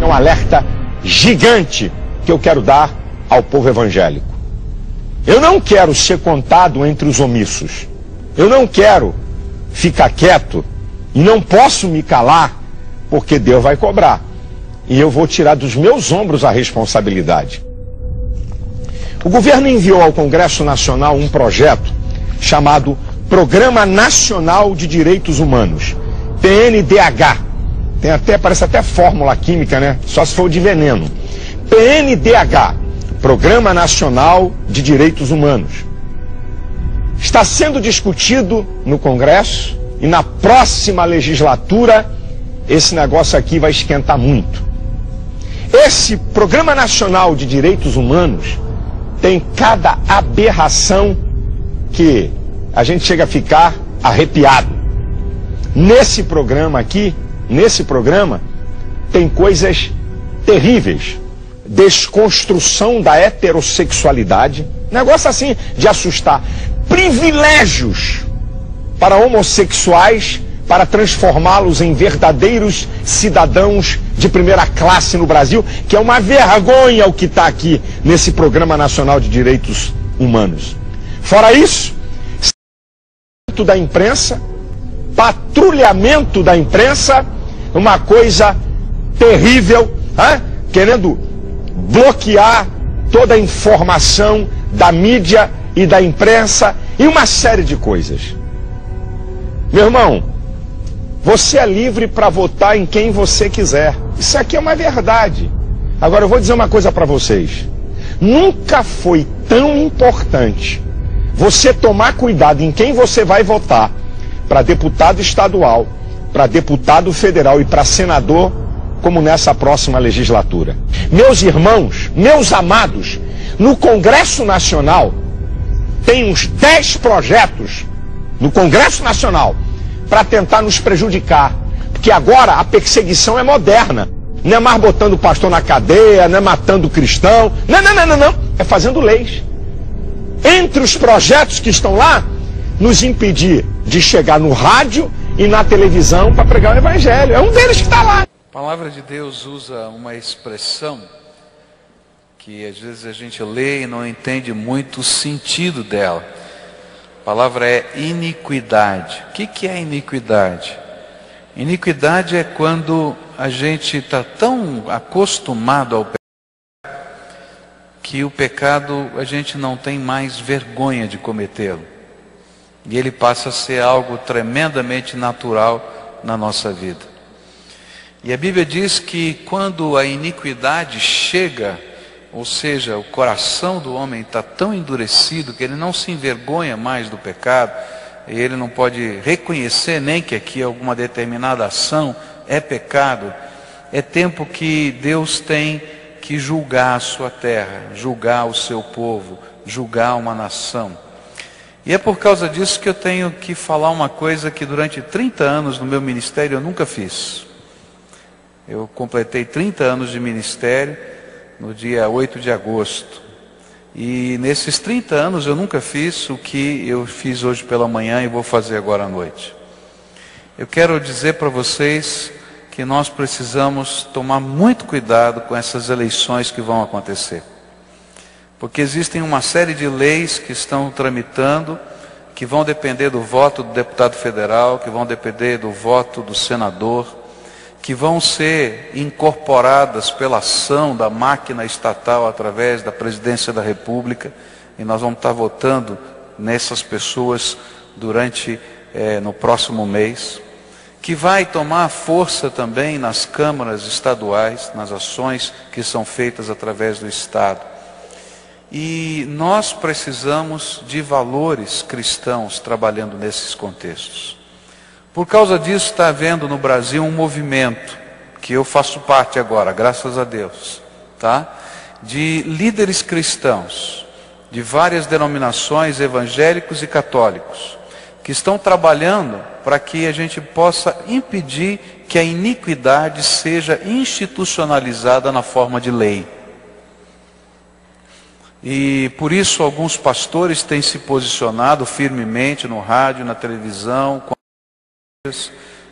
É um alerta gigante que eu quero dar ao povo evangélico. Eu não quero ser contado entre os omissos. Eu não quero ficar quieto e não posso me calar, porque Deus vai cobrar. E eu vou tirar dos meus ombros a responsabilidade. O governo enviou ao Congresso Nacional um projeto chamado Programa Nacional de Direitos Humanos, PNDH. Parece até fórmula química, né? Só se for de veneno. PNDH, Programa Nacional de Direitos Humanos. Está sendo discutido no Congresso e na próxima legislatura esse negócio aqui vai esquentar muito. Esse Programa Nacional de Direitos Humanos tem cada aberração que a gente chega a ficar arrepiado. Nesse programa aqui, tem coisas terríveis. Desconstrução da heterossexualidade, negócio assim de assustar. Privilégios para homossexuais, para transformá-los em verdadeiros cidadãos de primeira classe no Brasil, que é uma vergonha o que está aqui nesse Programa Nacional de Direitos Humanos. Fora isso, da imprensa, patrulhamento da imprensa, uma coisa terrível, querendo bloquear toda a informação da mídia e da imprensa e uma série de coisas. Meu irmão, você é livre para votar em quem você quiser. Isso aqui é uma verdade. Agora eu vou dizer uma coisa para vocês. Nunca foi tão importante você tomar cuidado em quem você vai votar para deputado estadual, para deputado federal e para senador, como nessa próxima legislatura. Meus irmãos, meus amados, no Congresso Nacional tem uns 10 projetos no Congresso Nacional para tentar nos prejudicar, porque agora a perseguição é moderna. Não é mais botando o pastor na cadeia, não é matando o cristão, não, é fazendo leis. Entre os projetos que estão lá, nos impedir de chegar no rádio e na televisão para pregar o evangelho. É um deles que está lá. A palavra de Deus usa uma expressão que às vezes a gente lê e não entende muito o sentido dela. A palavra é iniquidade. O que é iniquidade? Iniquidade é quando a gente está tão acostumado ao pecado que o pecado a gente não tem mais vergonha de cometê-lo. E ele passa a ser algo tremendamente natural na nossa vida. E a Bíblia diz que quando a iniquidade chega, ou seja, o coração do homem está tão endurecido que ele não se envergonha mais do pecado, e ele não pode reconhecer nem que aqui alguma determinada ação é pecado, é tempo que Deus tem que julgar a sua terra, julgar o seu povo, julgar uma nação. E é por causa disso que eu tenho que falar uma coisa que durante 30 anos no meu ministério eu nunca fiz. Eu completei 30 anos de ministério no dia 8 de agosto. E nesses 30 anos eu nunca fiz o que eu fiz hoje pela manhã e vou fazer agora à noite. Eu quero dizer para vocês que nós precisamos tomar muito cuidado com essas eleições que vão acontecer. Porque existem uma série de leis que estão tramitando, que vão depender do voto do deputado federal, que vão depender do voto do senador, que vão ser incorporadas pela ação da máquina estatal através da presidência da República, e nós vamos estar votando nessas pessoas no próximo mês, que vai tomar força também nas câmaras estaduais, nas ações que são feitas através do Estado. E nós precisamos de valores cristãos trabalhando nesses contextos. Por causa disso está havendo no Brasil um movimento, que eu faço parte agora, graças a Deus, de líderes cristãos, de várias denominações evangélicos e católicos, que estão trabalhando para que a gente possa impedir que a iniquidade seja institucionalizada na forma de lei. E por isso alguns pastores têm se posicionado firmemente no rádio, na televisão,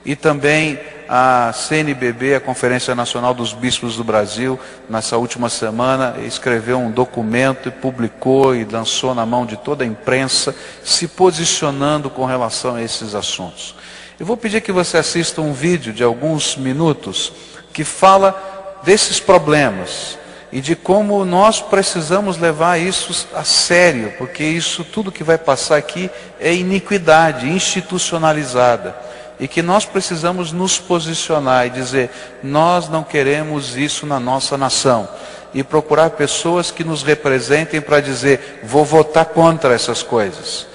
e também a CNBB, a Conferência Nacional dos Bispos do Brasil, nessa última semana, escreveu um documento e publicou e lançou na mão de toda a imprensa, se posicionando com relação a esses assuntos. Eu vou pedir que você assista um vídeo de alguns minutos que fala desses problemas e de como nós precisamos levar isso a sério, porque isso tudo que vai passar aqui é iniquidade institucionalizada, e que nós precisamos nos posicionar e dizer: nós não queremos isso na nossa nação, e procurar pessoas que nos representem para dizer: vou votar contra essas coisas,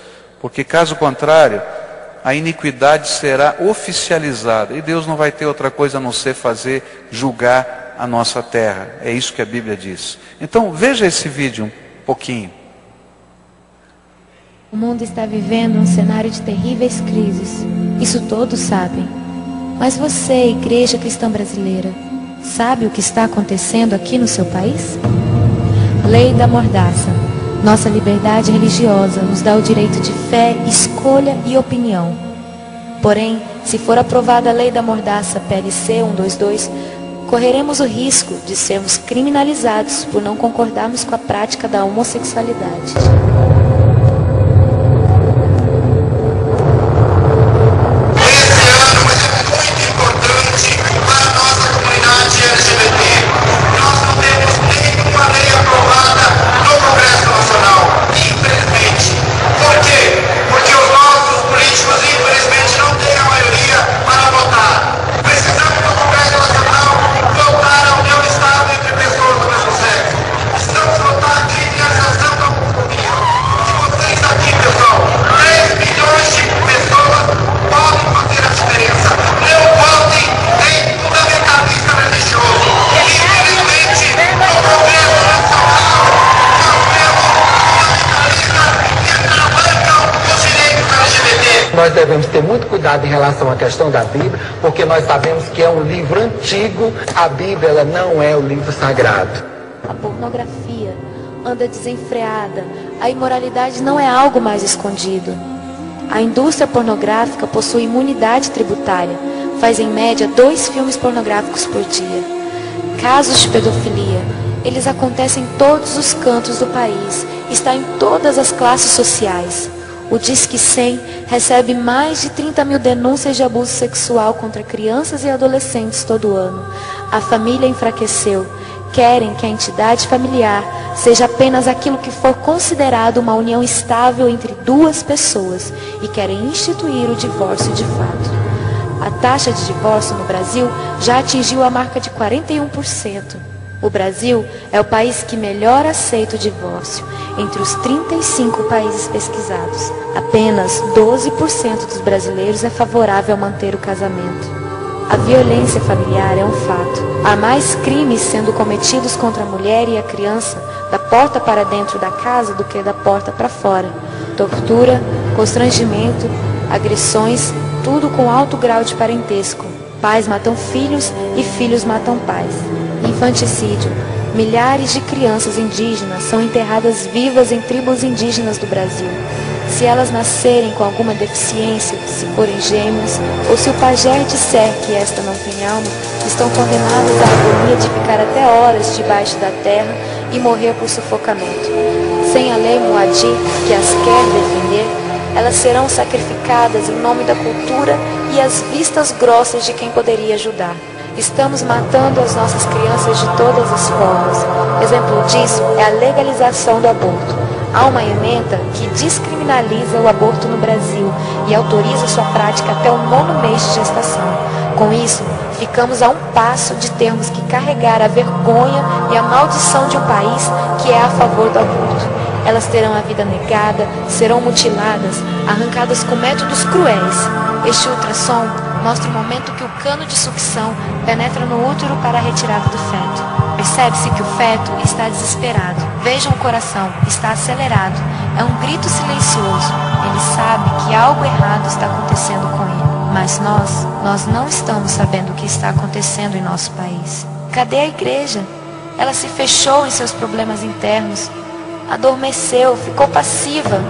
porque caso contrário a iniquidade será oficializada, e Deus não vai ter outra coisa a não ser julgar a nossa terra. É isso que a Bíblia diz. Então veja esse vídeo um pouquinho. O mundo está vivendo um cenário de terríveis crises. Isso todos sabem. Mas você, Igreja Cristã Brasileira, sabe o que está acontecendo aqui no seu país? Lei da Mordaça. Nossa liberdade religiosa nos dá o direito de fé, escolha e opinião. Porém, se for aprovada a Lei da Mordaça PLC 122, correremos o risco de sermos criminalizados por não concordarmos com a prática da homossexualidade. Nós devemos ter muito cuidado em relação à questão da Bíblia, porque nós sabemos que é um livro antigo. A Bíblia, ela não é o livro sagrado. A pornografia anda desenfreada. A imoralidade não é algo mais escondido. A indústria pornográfica possui imunidade tributária. Faz em média 2 filmes pornográficos por dia. Casos de pedofilia, eles acontecem em todos os cantos do país. Está em todas as classes sociais. O Disque 100 recebe mais de 30 mil denúncias de abuso sexual contra crianças e adolescentes todo ano. A família enfraqueceu. Querem que a entidade familiar seja apenas aquilo que for considerado uma união estável entre 2 pessoas e querem instituir o divórcio de fato. A taxa de divórcio no Brasil já atingiu a marca de 41%. O Brasil é o país que melhor aceita o divórcio. Entre os 35 países pesquisados, apenas 12% dos brasileiros é favorável a manter o casamento. A violência familiar é um fato. Há mais crimes sendo cometidos contra a mulher e a criança da porta para dentro da casa do que da porta para fora. Tortura, constrangimento, agressões, tudo com alto grau de parentesco. Pais matam filhos e filhos matam pais. Infanticídio. Milhares de crianças indígenas são enterradas vivas em tribos indígenas do Brasil. Se elas nascerem com alguma deficiência, se forem gêmeas, ou se o pajé disser que esta não tem alma, estão condenadas à agonia de ficar até horas debaixo da terra e morrer por sufocamento. Sem a lei Moadir, que as quer defender, elas serão sacrificadas em nome da cultura e às vistas grossas de quem poderia ajudar. Estamos matando as nossas crianças de todas as formas. Exemplo disso é a legalização do aborto. Há uma emenda que descriminaliza o aborto no Brasil e autoriza sua prática até o 9º mês de gestação. Com isso, ficamos a um passo de termos que carregar a vergonha e a maldição de um país que é a favor do aborto. Elas terão a vida negada, serão mutiladas, arrancadas com métodos cruéis. Este ultrassom mostra o momento que o cano de sucção penetra no útero para a retirada do feto. Percebe-se que o feto está desesperado. Vejam o coração, está acelerado. É um grito silencioso. Ele sabe que algo errado está acontecendo com ele. Mas nós não estamos sabendo o que está acontecendo em nosso país. Cadê a igreja? Ela se fechou em seus problemas internos. Adormeceu, ficou passiva.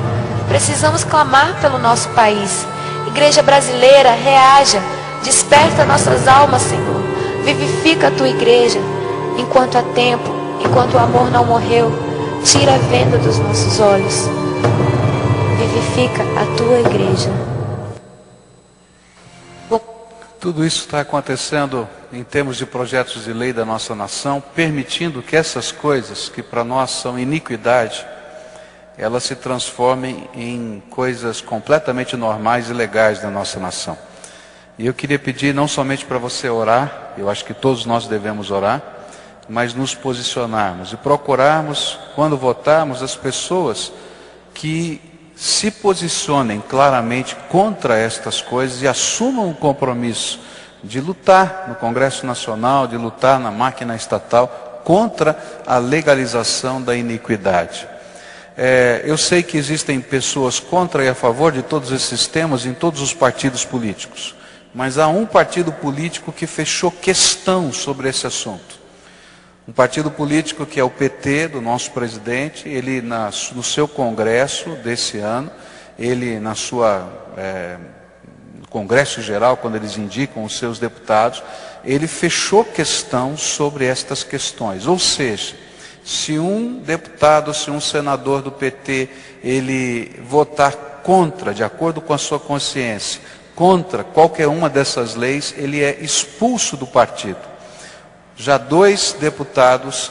Precisamos clamar pelo nosso país. Igreja brasileira, reaja. Desperta nossas almas, Senhor. Vivifica a tua igreja enquanto há tempo, enquanto o amor não morreu. Tira a venda dos nossos olhos. Vivifica a tua igreja. Tudo isso está acontecendo em termos de projetos de lei da nossa nação, permitindo que essas coisas, que para nós são iniquidade, elas se transformem em coisas completamente normais e legais da nossa nação. E eu queria pedir não somente para você orar, eu acho que todos nós devemos orar, mas nos posicionarmos e procurarmos, quando votarmos, as pessoas que se posicionem claramente contra estas coisas e assumam um compromisso de lutar no Congresso Nacional, de lutar na máquina estatal contra a legalização da iniquidade. Eu sei que existem pessoas contra e a favor de todos esses temas em todos os partidos políticos, mas há um partido político que fechou questão sobre esse assunto. Um partido político que é o PT, do nosso presidente. Ele no seu congresso desse ano, ele no congresso geral, quando eles indicam os seus deputados, ele fechou questão sobre estas questões. Ou seja, se um deputado, se um senador do PT, ele votar contra, de acordo com a sua consciência, contra qualquer uma dessas leis, ele é expulso do partido. Já 2 deputados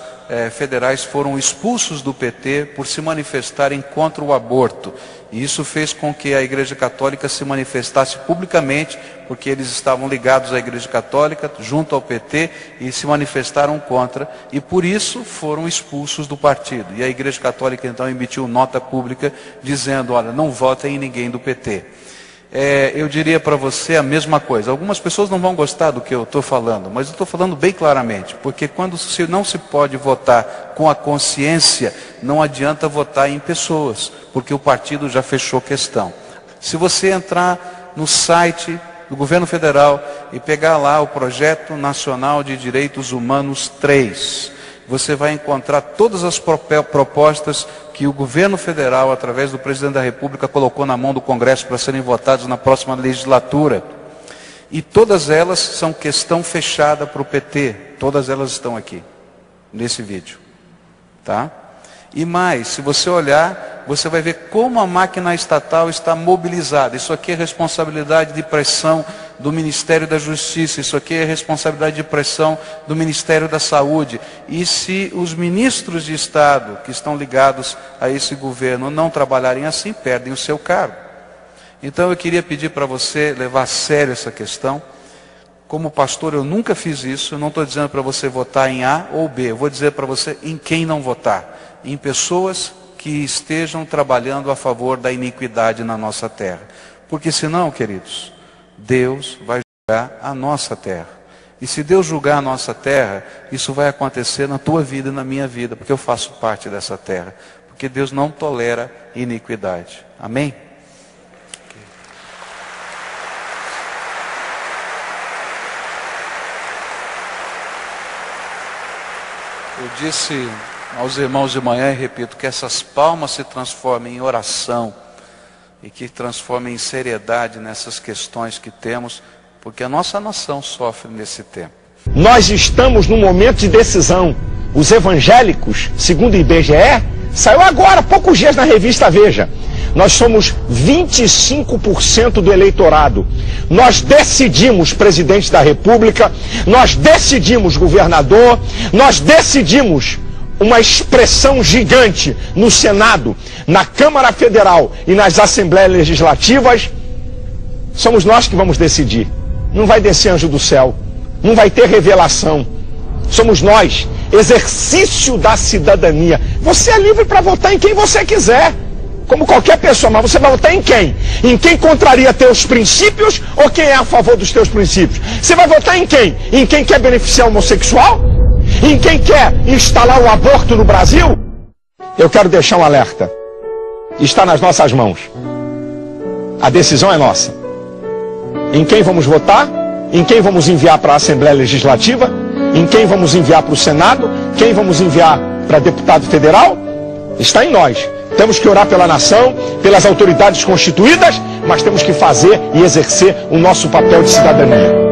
federais foram expulsos do PT por se manifestarem contra o aborto. E isso fez com que a Igreja Católica se manifestasse publicamente, porque eles estavam ligados à Igreja Católica, junto ao PT, e se manifestaram contra. E por isso foram expulsos do partido. E a Igreja Católica então emitiu nota pública dizendo, olha, não votem em ninguém do PT. Eu diria para você a mesma coisa. Algumas pessoas não vão gostar do que eu estou falando, mas eu estou falando bem claramente, porque quando não se pode votar com a consciência, não adianta votar em pessoas, porque o partido já fechou questão. Se você entrar no site do governo federal e pegar lá o Projeto Nacional de Direitos Humanos 3, você vai encontrar todas as propostas que o governo federal, através do presidente da República, colocou na mão do Congresso para serem votadas na próxima legislatura. E todas elas são questão fechada para o PT. Todas elas estão aqui, nesse vídeo. Tá? E mais, se você olhar, você vai ver como a máquina estatal está mobilizada. Isso aqui é responsabilidade de pressão do Ministério da Justiça, isso aqui é responsabilidade de pressão do Ministério da Saúde. E se os ministros de Estado que estão ligados a esse governo não trabalharem assim, perdem o seu cargo. Então eu queria pedir para você levar a sério essa questão. Como pastor eu nunca fiz isso, eu não estou dizendo para você votar em A ou B, eu vou dizer para você em quem não votar. Em pessoas que estejam trabalhando a favor da iniquidade na nossa terra. Porque senão, queridos, Deus vai julgar a nossa terra. E se Deus julgar a nossa terra, isso vai acontecer na tua vida e na minha vida, porque eu faço parte dessa terra. Porque Deus não tolera iniquidade. Amém? Eu disse aos irmãos de manhã e repito, que essas palmas se transformem em oração e que transformem em seriedade nessas questões que temos, porque a nossa nação sofre nesse tempo. Nós estamos num momento de decisão. Os evangélicos, segundo o IBGE, saiu agora, há poucos dias na revista Veja. Nós somos 25% do eleitorado. Nós decidimos presidente da República, nós decidimos governador, nós decidimos uma expressão gigante no Senado, na Câmara Federal e nas Assembleias Legislativas. Somos nós que vamos decidir. Não vai descer anjo do céu, não vai ter revelação. Somos nós, exercício da cidadania. Você é livre para votar em quem você quiser, como qualquer pessoa, mas você vai votar em quem? Em quem contraria teus princípios ou quem é a favor dos teus princípios? Você vai votar em quem? Em quem quer beneficiar o homossexual? Em quem quer instalar o aborto no Brasil? Eu quero deixar um alerta. Está nas nossas mãos. A decisão é nossa. Em quem vamos votar? Em quem vamos enviar para a Assembleia Legislativa? Em quem vamos enviar para o Senado? Quem vamos enviar para deputado federal? Está em nós. Temos que orar pela nação, pelas autoridades constituídas, mas temos que fazer e exercer o nosso papel de cidadania.